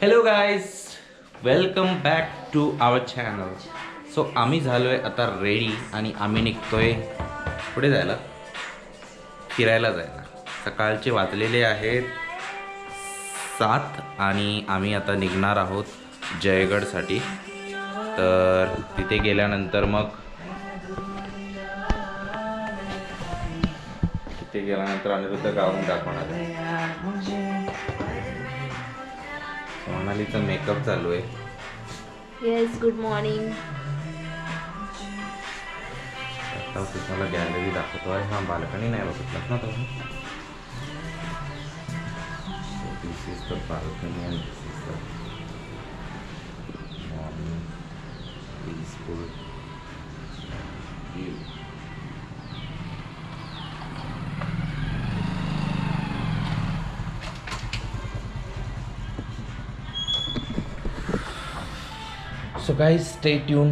Hello guys, welcome back to our channel. So आम्ही झालो आहे आता रेडी आणि आम्ही निघतोय पुढे जायला, फिरायला जायला. सकाळचे वाजलेले आहेत 7 आणि आम्ही आता निघणार आहोत जयगडसाठी. तर तिथे गेल्यानंतर अनिरुद्ध गाऊन दाखवणार आहे. सोनालीचा मेकअप चालू आहे. Yes, good morning. आता तुम्हाला गॅलरी दाखवतो. अरे हा बाल्कनी नाही बघितलास ना तुम्ही. This is the balcony and this is the morning peaceful view. So guys, stay tune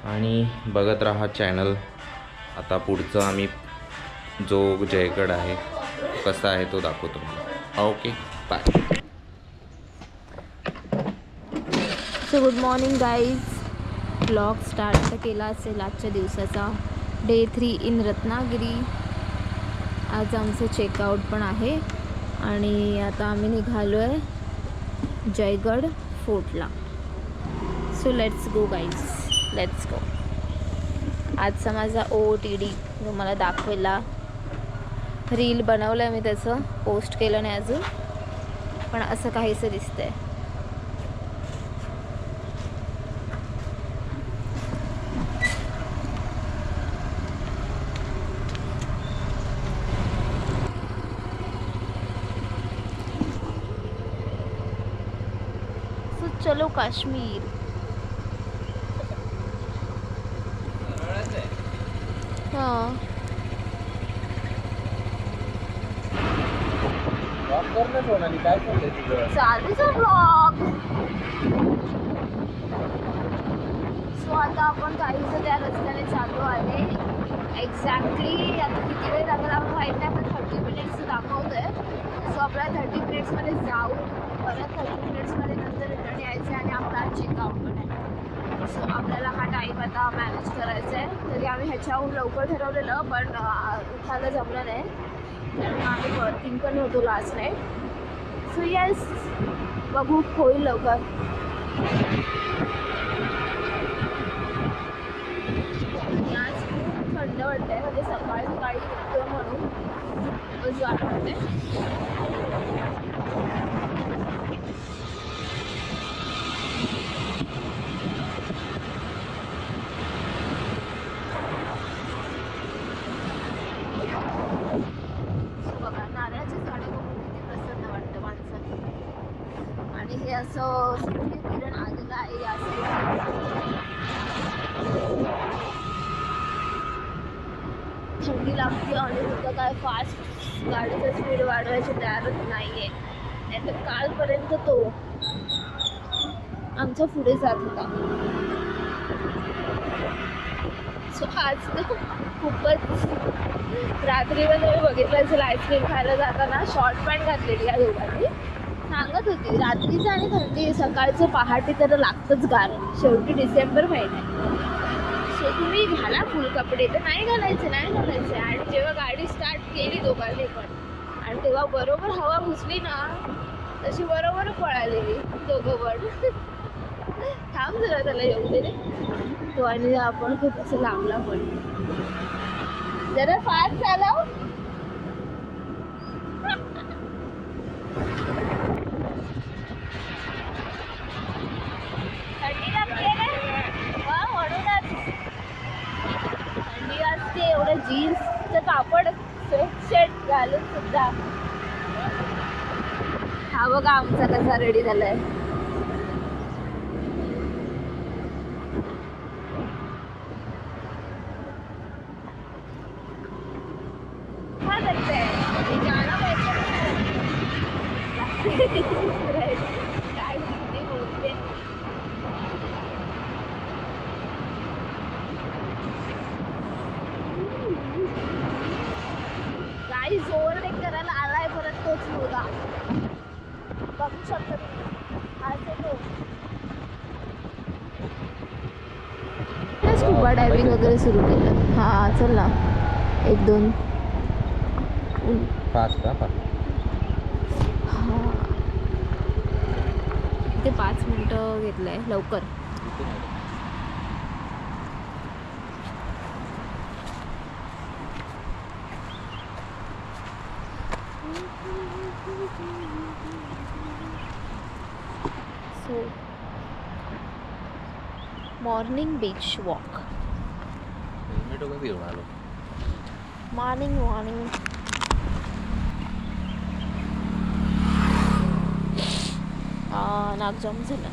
आणि बघत राहा चॅनल. आता पुढचं आम्ही जो जयगड आहे कसा आहे तो दाखवतो मला. Okay, bye. So good morning guys. Blog start तर केला असेल आजच्या दिवसाचा. Day 3 in Ratnagiri. आज आमचं चेकआउट पण आहे आणि आता आम्ही निघालो आहे जयगड फोर्टला. So let's go guys, let's go. आजचा माझा OOTD तुम्हाला दाखवायला रील बनवलं आहे मी, त्याचं पोस्ट केलं नाही अजून, पण असं काहीसं दिसतंय. सो चलो काश्मीर. हां, चालूच आहे ब्लॉग. सो आता आपण काहीसं त्या रस्त्याने चालू आहे. एक्झॅक्टली आता किती वेळ लागेल आपण माहीत नाही, आपण 30 मिनिट्स दाखवतोय. सो आपल्याला 30 मिनिट्समध्ये जाऊन परत 30 मिनिट्समध्ये नंतर रिटर्न यायचं आहे आणि आपला चेकआउट पण आहे. सो आपल्याला हा टाईम आता मॅनेज करायचा आहे. तरी आम्ही ह्याच्याहून लवकर ठरवलेलं, पण उठायला जमलं नाही कारण आम्ही वर्किंग पण होतो लास्ट नाईट. सो येस, बघू होईल लवकर. आज खूप थंड वाटतंय, म्हणजे सकाळी सकाळी निघतो म्हणून खूपच गार वाटते. बघा, नारळाची झाडं बघून किती प्रसन्न वाटतं माणसाला. आणि हे असं सूर्यकिरण आलेलं आहे या थंडी लागते आणि होतं काय फास्ट गाडीचं स्पीड वाढवायची तयारच नाही आहे. नाही तर कालपर्यंत तो आमच्या पुढे जात होता. सो आज तर खूपच. रात्रीला तुम्ही बघितलं असेल आईस्क्रीम खायला जाताना शॉर्ट पॅन्ट घातलेली या दोघांनी. सांगत होती रात्रीचं आणि थंडी सकाळचं पहाटे तर लागतंच गार. शेवटी डिसेंबर महिना आहे. सो तुम्ही घाला फुल कपडे, तर नाही घालायचे आणि जेव्हा गाडी स्टार्ट केली दोघांनी पण, आणि तेव्हा बरोबर हवा घुसली ना, तशी बरोबर पळालेली दोघं पण. थांब जरा, त्याला येऊ दे तो. आणि आपण खूप असं लांबला पण जरा फास्ट चालव. थंडी लागते ना म्हणूनच. थंडी असते एवढं जीन्सचं कापड स्वेटशर्ट घालून सुद्धा. हा बघा आमचा कसा रेडी झालाय. काय करते काय बोलते. गाडी जोर करायला आलाय परत तोच मुलगा. बघू शकता तुम्ही. आज स्कुबा डायव्हिंग वगैरे सुरू केलं. हां चल ना, 1-2 फास्ट का हां इथे 5 मिनटं घेतलं आहे लवकर. So morning beach walk. Helmet वगैरे घेऊन आलो. मॉर्निंग नाक जाम झालं.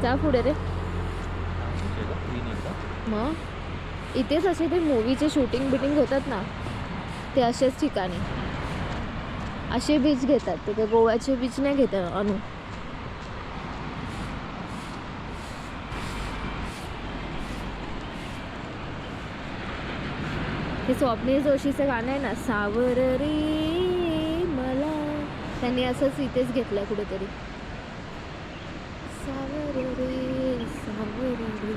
त्या पुढे रे मग इथेच असे ते मूवीचे शूटिंग बिटिंग होतात ना, ते असेच ठिकाणी असे बीच घेतात. ते काय गोव्याचे बीच नाही घेतात अनु. हे स्वप्नील जोशीचं गाणं आहे ना, सावर रे मला, त्यांनी असंच इथेच घेतलं कुठेतरी. सावर रे सावर रे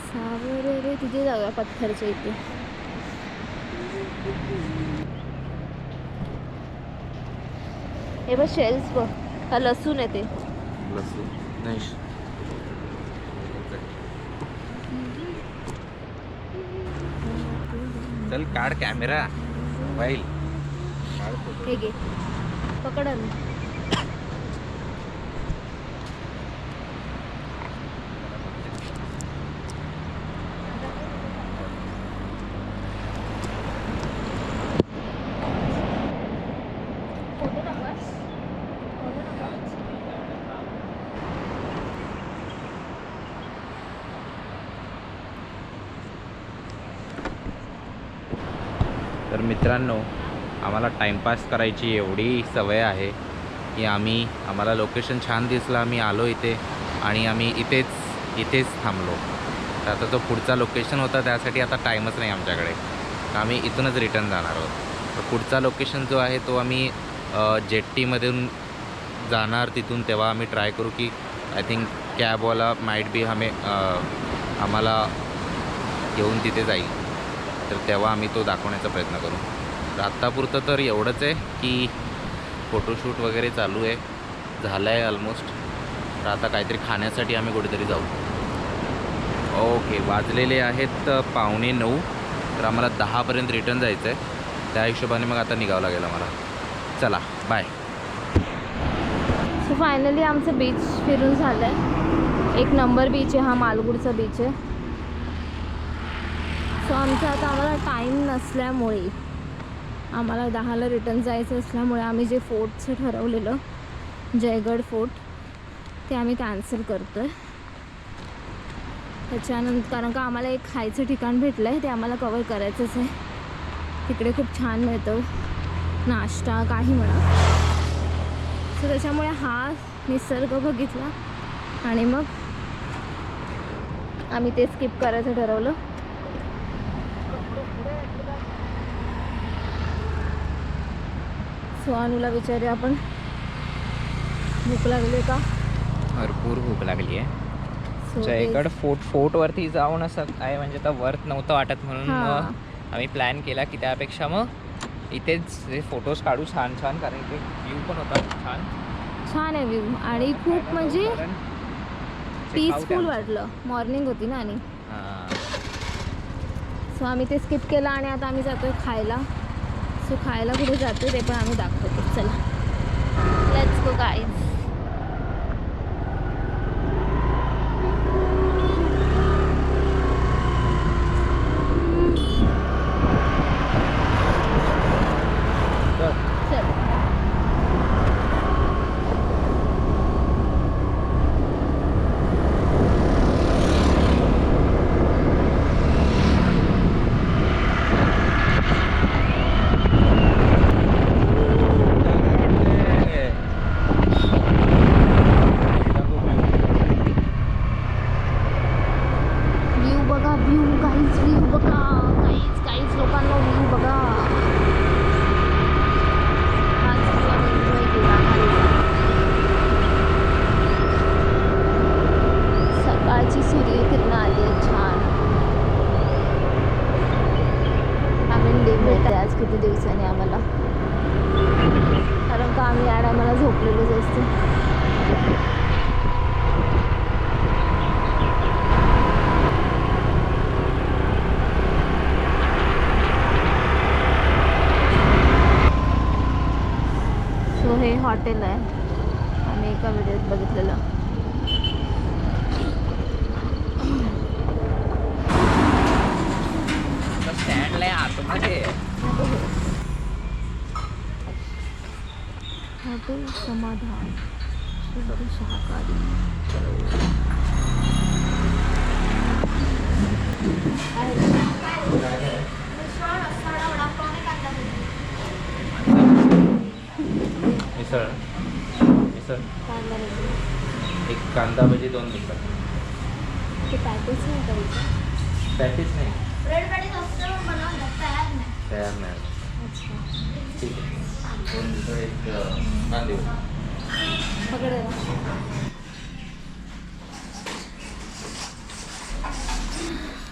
सावर रे, तिथे जाऊया पत्थरच्या इथे. हे बघ शेल्स बघ, हा लसूण आहे ते. लसूण नाही. चल काढ कॅमेरा मोबाईल काढ फोटो. हे घे पकड अनु. तर मित्रांनो, आम्हाला टाईमपास करायची एवढी सवय आहे की आम्हाला लोकेशन छान दिसलं, आम्ही आलो इथे आणि आम्ही इथेच थांबलो. तर आता तो पुढचा लोकेशन होता, त्यासाठी आता टाईमच नाही आमच्याकडे, तर आम्ही इथूनच रिटर्न जाणार आहोत. तर पुढचा लोकेशन जो आहे तो आम्ही जेट्टीमधून जाणार तिथून, तेव्हा आम्ही ट्राय करू की आय थिंक कॅबवाला माईट बी आम्हाला घेऊन तिथे जाईल, तर तेव्हा आम्ही तो दाखवण्याचा प्रयत्न करू. तर आत्तापुरतं तर एवढंच आहे की फोटोशूट वगैरे चालू आहे, झालं आहे ऑलमोस्ट. तर आता काहीतरी खाण्यासाठी आम्ही कुठेतरी जाऊ. ओके, वाजलेले आहेत 8:45. तर आम्हाला 10पर्यंत रिटर्न जायचं आहे, त्या हिशोबाने मग आता निघावं लागेल आम्हाला. चला बाय. सो फायनली आमचं बीच फिरून झालं आहे. 1 नंबर बीच आहे हा, मालगुडचा बीच आहे. सो आमचा आम्हाला टाईम नसल्यामुळे, आम्हाला 10ला रिटर्न जायचं असल्यामुळे आम्ही जे फोर्टचं ठरवलेलं जयगड फोर्ट, ते आम्ही कॅन्सल करतो आहे. त्याच्यानंतर कारण का आम्हाला एक खायचं ठिकाण भेटलं आहे, ते आम्हाला कवर करायचंच आहे. तिकडे खूप छान मिळतं नाश्ता काही म्हणा. सो त्याच्यामुळे हा निसर्ग बघितला आणि मग आम्ही ते स्किप करायचं ठरवलं. सो अनुला विचारूया आपण, भूक लागली का? भरपूर भूक लागली आहे. सो जयगड फोर्टवरती जाऊन असं काय म्हणजे आता वर्थ नव्हतं वाटत, म्हणून मग आम्ही प्लॅन केला की त्यापेक्षा मग इथेच फोटोज काढू छान छान, कारण इथे व्ह्यू पण होता छान आहे व्ह्यू आणि खूप म्हणजे कारण पीसफुल वाटलं. मॉर्निंग होती ना आणि सो आम्ही ते स्किप केलं आणि आता आम्ही जातोय खायला. सो खायला कुठे जातोय ते पण आम्ही दाखवतो. चला लेट्स गो गाईज. हॉटेल आहे, आम्ही एका व्हिडिओत बघितलेलं. स्टँडला आतमध्ये हॉटेल समाधान शुद्ध शाकाहारी. मिसळ मिसळ कांदा भजी. एक कांदा भजी 2 मिसळ. ते पॅकेज नाही करायचं. पॅटीस नाही, ब्रेड पॅटीस असतं बनवलं तयार नाही. तयार नाही. अच्छा ठीक आहे, 2 मिसळ, एक कांदे भजी. पकडेल.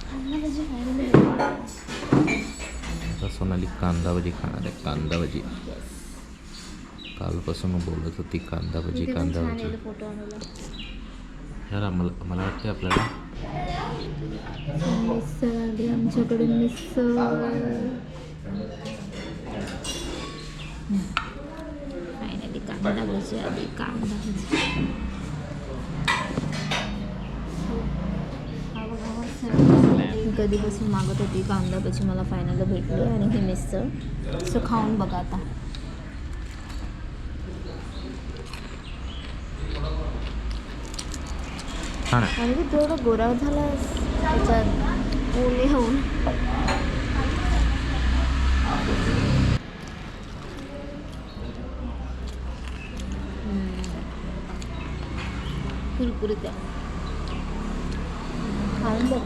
कांदा भजी खायला आता सोनाली कांदा भजी खाणार आहे. कांदा भजी कालपासून बोलत होती, कांदा भजी कांदा भजी. फोटो आणला. यार मला वाटते आपल्याला मिसळ आली आमच्याकडे. मिसळ फायनली कांदा भजी आली. कांदा भजी मी कधीपासून मागत होती कांदा भजी, मला फायनल भेटली. आणि ही मिसळ सो खाऊन बघा आता. छान आहे. आणि तेवढं गोरा झाला त्याच्यात ओले होऊन. कुरकुरीत आहे. खाऊन बघ.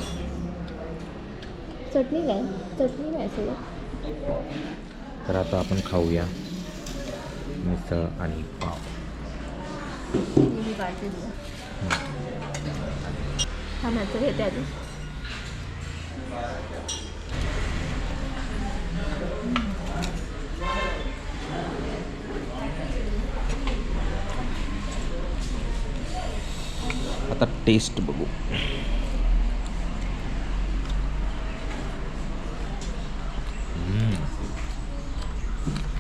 चटणी काय? चटणी काय सगळं. तर आता आपण खाऊया मिसळ आणि पाव. मी काढते तुला. हा मॅचं घेते आधी. आता टेस्ट बघू.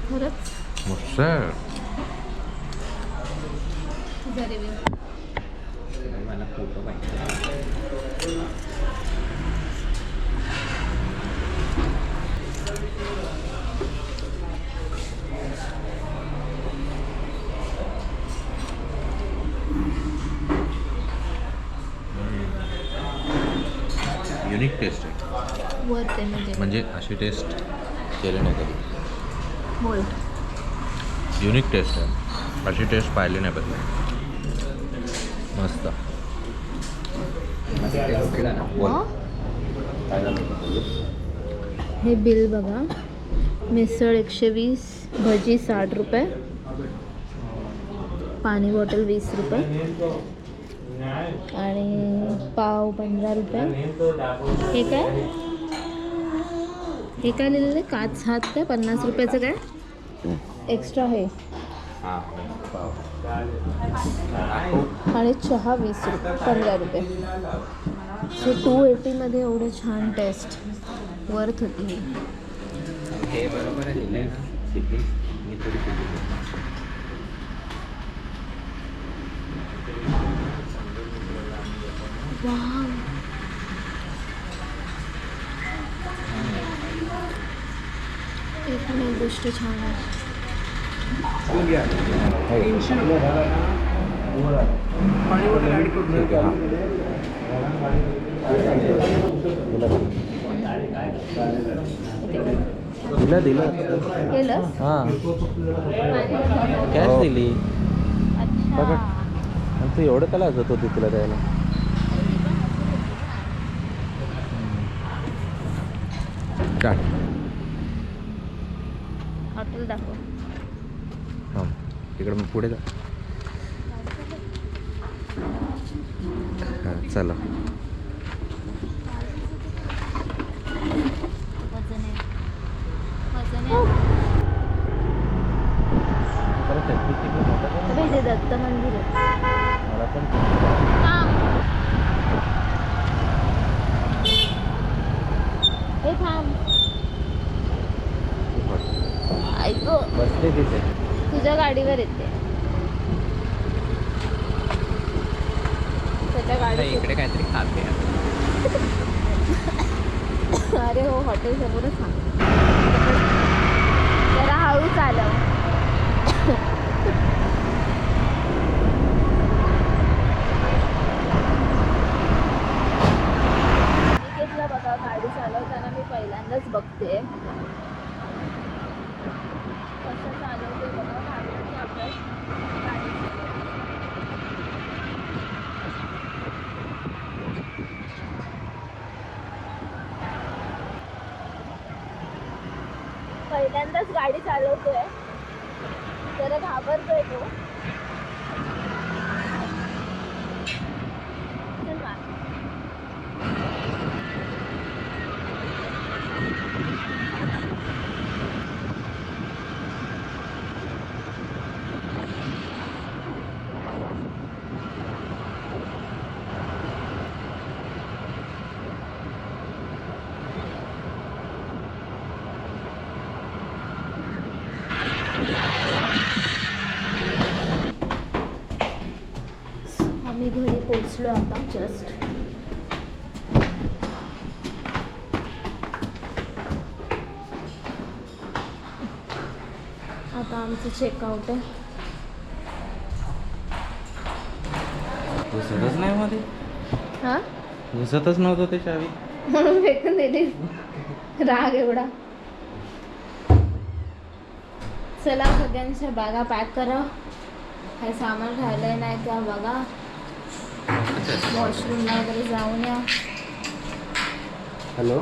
खरंच मस्त. तुझा रिव्ह्यू. मला फोटो पाहिजे. युनिक टेस्ट आहे. वर ते म्हणजे अशी टेस्ट केली नाही कधी. बोल. युनिक टेस्ट आहे, अशी टेस्ट पाहिली नाही बघ. मस्त. बोल. हे बिल बघा. मिसळ 120, भजी 60 रुपये, पाणी बॉटल 20 रुपये आणि पाव 15 रुपये. हे काय लिहिलेलं आहे? काच हात काय 50 रुपयाचं काय एक्स्ट्रा आहे. आणि चहा 20 रुपये 15 रुपये. सो 280मध्ये एवढं छान टेस्ट वर्थ होती ही. हे बरोबर आहे लिहिलंय ना. वाव. एकूण एक गोष्ट छान आहे. दिलं केलंस? हां, कॅश दिली. अच्छा. तू एवढं का लागत होती तुला द्यायला? हॉटेल दाखव. हां, तिकडे मग पुढे जा. हां चला. इथे दत्त मंदिर आहे. मला पण हे थांब. ऐक बसते तिथे. तुझ्या गाडीवर येते. त्याच्या नाही, गाडीत इकडे काहीतरी खाते अरे हो हॉटेल समोरच जरा हळू चालव. निकेतला बघा गाडी चालवताना मी पहिल्यांदाच बघते कसं चालवते बघा गाडीचा अभ्यास. गाडी पहिल्यांदाच गाडी चालवतोय जरा घाबरतोय तो. चल मार. आम्ही घरी पोचलो आता जस्ट. आता आमचं चेकआउट आहे. घुसतच नाही मध्ये, हां घुसतच नव्हतं ते चावी. म्हणून फेकून दिली. राग एवढा. चला सगळ्यांच्या बॅगा पॅक करा. काही सामान राहिलंय नाही का बघा. वॉशरूमला वगैरे जाऊन या. हॅलो.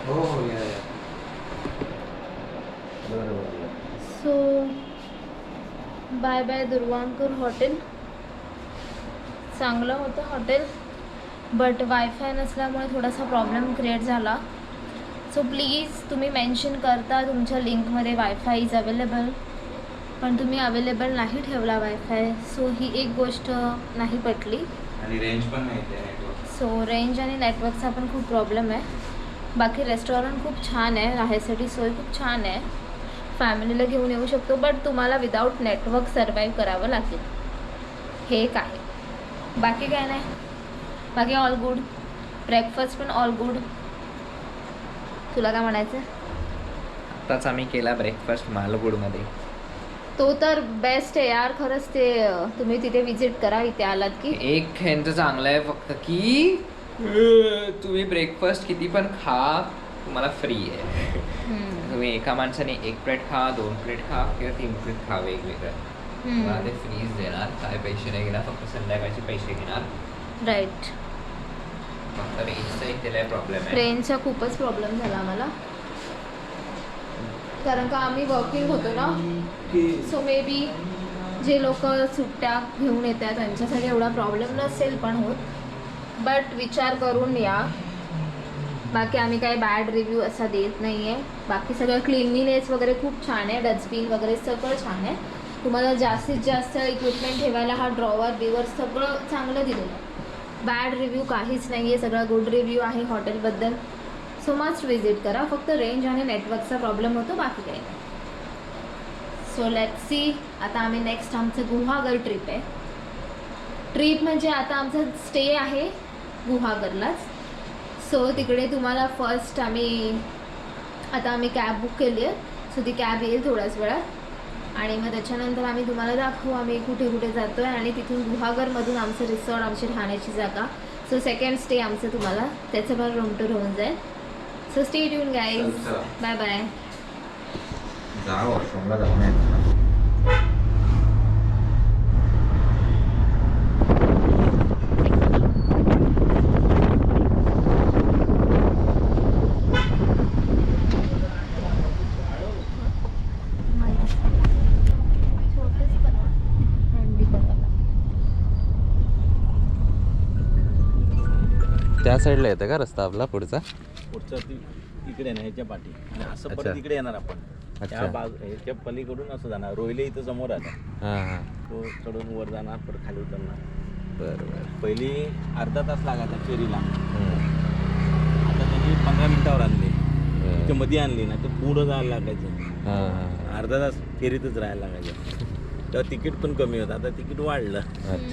हो हो या. बरोबर. So bye bye Durvankar hotel. चांगलं होतं हॉटेल बट वायफाय नसल्यामुळे थोडासा प्रॉब्लेम क्रिएट झाला. सो प्लीज तुम्ही मेन्शन करता तुमच्या लिंकमध्ये वायफाय इज अवेलेबल पण तुम्ही अवेलेबल नाही ठेवला वायफाय. सो ही एक गोष्ट नाही पटली. आणि रेंज पण नाही नेटवर्क. सो रेंज आणि नेटवर्कचा पण खूप प्रॉब्लेम आहे. बाकी रेस्टॉरंट खूप छान आहे, राहायसाठी सोय खूप छान आहे, फॅमिलीला घेऊन येऊ शकतो बट तुम्हाला विदाऊट नेटवर्क सर्वाईव्ह करावं लागेल. हे एक आहे. बाकी काय नाही. बाकी ऑल गुड. ब्रेकफास्ट पण ऑल गुड. तुला काय म्हणायचं? आताच आम्ही केला ब्रेकफास्ट मालगुडमध्ये. तो तर बेस्ट आहे यार खरंच. ते तुम्ही तिथे विजिट करा इथे आलात की. एक ह्यांचं चांगलं आहे फक्त की तुम्ही ब्रेकफास्ट किती पण खा तुम्हाला फ्री आहे. तुम्ही एका माणसाने 1 प्लेट खा, 2 प्लेट खा किंवा 3 प्लेट खा वेगवेगळं तुम्हाला ते फ्रीज देणार. काय पैसे नाही घेणार, फक्त संध्याकाळचे पैसे घेणार. राईट. फक्त रेंजचा एक त्याला प्रॉब्लेम आहे. ट्रेनचा खूपच प्रॉब्लेम झाला आम्हाला कारण का आम्ही वर्किंग होतो ना. सो मे बी जे लोक सुट्ट्या घेऊन येतात त्यांच्यासाठी एवढा प्रॉब्लेम नसेल पण होत बट विचार करून या. बाकी आम्ही काही बॅड रिव्ह्यू असा देत नाही आहे. बाकी सगळं क्लिनलीनेस वगैरे खूप छान आहे. डस्टबिन वगैरे सगळं छान आहे. तुम्हाला जास्तीत जास्त इक्विपमेंट ठेवायला हा ड्रॉवर बिवर सगळं चांगलं दिलेलं आहे. बॅड रिव्ह्यू काहीच नाही आहे. सगळा गुड रिव्ह्यू आहे हॉटेलबद्दल. सो मस्ट विजिट करा. फक्त रेंज आणि नेटवर्कचा प्रॉब्लेम होतो बाकी काही नाही. So let's see. आता आम्ही नेक्स्ट आमचं गुहागर ट्रिप आहे. ट्रिप म्हणजे आता आमचं स्टे आहे गुहागरलाच. सो तिकडे तुम्हाला फर्स्ट आता आम्ही कॅब बुक केली आहे. सो ती कॅब येईल थोड्याच वेळात आणि मग त्याच्यानंतर आम्ही तुम्हाला दाखवू आम्ही कुठे कुठे जातो आहे आणि तिथून गुहागरमधून आमचं रिसॉर्ट, आमची राहण्याची जागा. सो सेकंड स्टे आमचं तुम्हाला त्याचं पण रूम टूर होऊन जाईल. So stay tuned guys. Bye bye. जा वॉशरूमला जाऊन येतो. त्या साईडला येतं का रस्ता आपला पुढचा? इकडे ना ह्याच्या पाठी आणि असं अच्छा. परत इकडे येणार आपण. अच्छा. त्या ह्याच्या पलीकडून असं जाणार. रोहिले इथं समोर आता हां हां. तो चढून वर जाणार परत खाली उतरणार. बरं पहिली अर्धा तास लागायचा फेरीला. बरं. आता त्यांनी 15 मिनिटावर आणली. बरं. इथे मध्ये आणली ना तर पुढं जायला लागायचं. हां हां. अर्धा तास फेरीतच राहायला लागायचं. तेव्हा तिकीट पण कमी होतं, आता तिकीट वाढलं.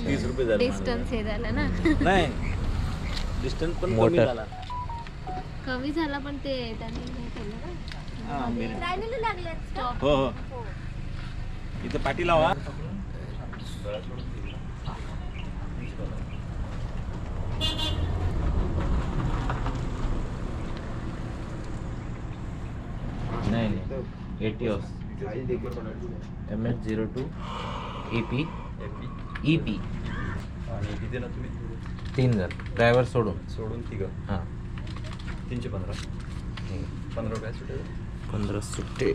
30 रुपये झालं डिस्टन्स हे झालं ना. नाही, डिस्टन्स पण कमी मोटर. झाला. कमी झाला पण ते त्यांनी हे केलं ना. हा, मेरे- लाईनीला लागले स्टॉप. हो हो, इथं पाठी लावा. नाही एटिओस MS02 EP EP आणि किती ना तुम्ही 3 जण ड्रायव्हर सोडून. सोडून तिघं हां 315 15 रुपये सुटेल. 15 सुट्टे.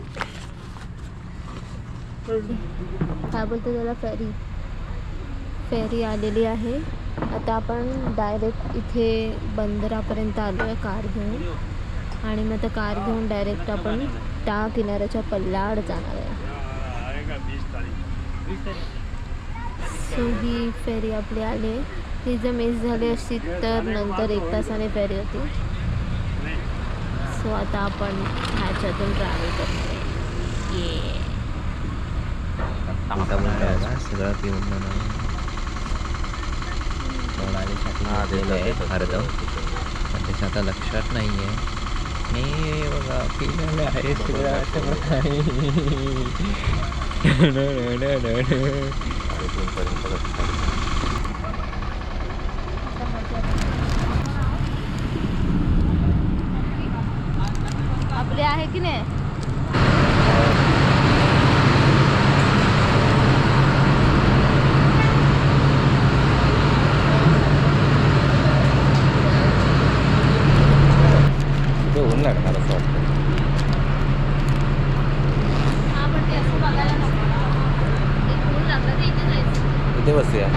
काय बोलतो त्याला, फेरी. फेरी आलेली आहे. आता आपण डायरेक्ट इथे बंदरापर्यंत आलो आहे कार घेऊन, आणि मग त्या कार घेऊन डायरेक्ट आपण त्या किनाऱ्याच्या पल्ल्याआड जाणार आहे. सो ही फेरी आपली आली. ही जर मिस झाली असती तर नंतर 1 तासाने फेरी होती. सो आता आपण ह्याच्यातून ट्रॅव्हल करतो. ये सगळं पिऊन अर्ध पण त्याच्या आता लक्षात नाही आहे. मी बघा पिलेलं आहे सगळं आपले आहे की नाही. ऊन लागणार असं वाटतं. हा पण ते असं बघायला नको. एक ऊन लागलं तर इथे जायचं. इथे बसूया.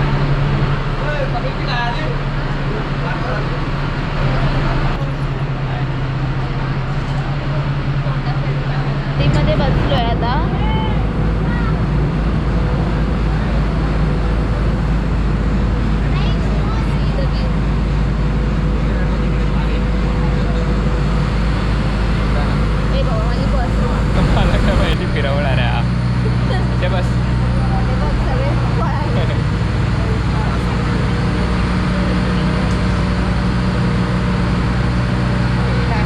ते मध्ये बसलोय आता. ए बाबा माझी बस. मला काय माहिती फिरवणार आहे बस. हे बघ सगळे पळाले.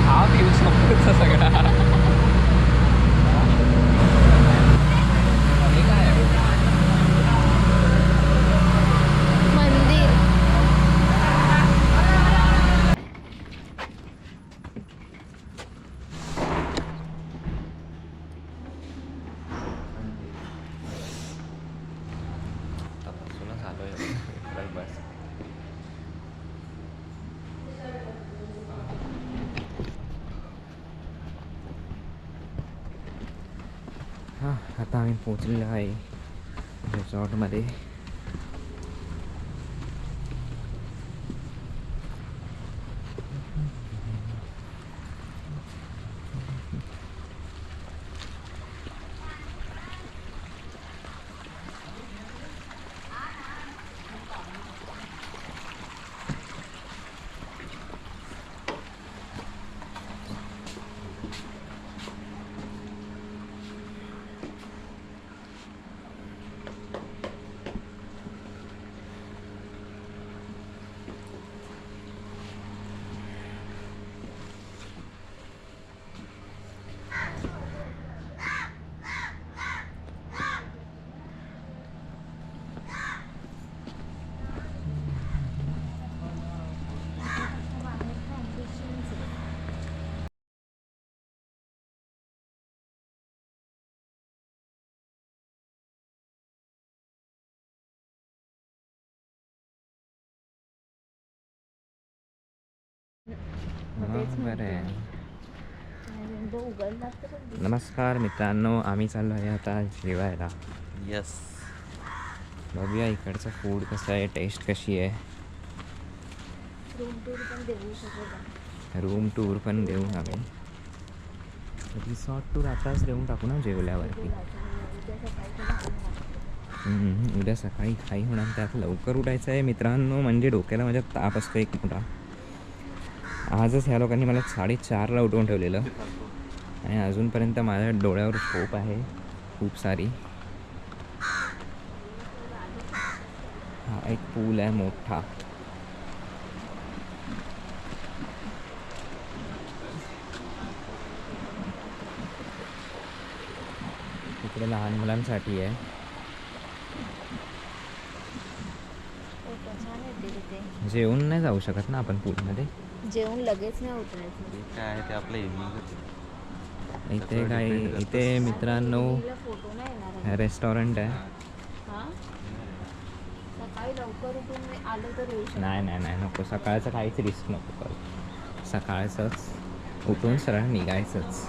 हा व्ह्यू समोरचा सगळा. हे काय आहे? मंदिर. तपासूनच आलोय बस. हां आता आम्ही पोचलेलो आहे रिसॉर्टमध्ये. बरं आहे. उघडला तर नमस्कार मित्रांनो, आम्ही चाललो आहे आता जेवायला. यस. बघूया इकडचं फूड कसं आहे, टेस्ट कशी आहे. रूम टूर पण देऊ शकतो. रूम टूर पण देऊ आम्ही. रिसॉर्ट टूर आताच देऊन टाकू ना जेवल्यावरती. उद्या सकाळी काही होणार, त्यात लवकर उठायचं आहे मित्रांनो. म्हणजे डोक्याला माझ्या ताप असतो एक मोठा. आजच ह्या लोकांनी मला 4:30ला उठवून ठेवलेलं आणि अजूनपर्यंत माझ्या डोळ्यावर झोप आहे खूप सारी. एक पूल आहे मोठा. इकडे लहान मुलांसाठी आहे. फोटो छान येते तिथे. जेवून नाही जाऊ शकत ना आपण पूलमध्ये. जेवून लगेच नाही उतरायचं. हे काय आहे ते आपलं इव्हिनिंगच. इथे काय, इथे मित्रांनो फोटो नाही येणार आहे. रेस्टॉरंट आहे. हा सकाळी लवकर उठून आलो तर येऊ शकतो. नाही नाही नाही नको, सकाळचं काहीच रिस्क नको करू. सकाळचंच उठून सरळ निघायचंच.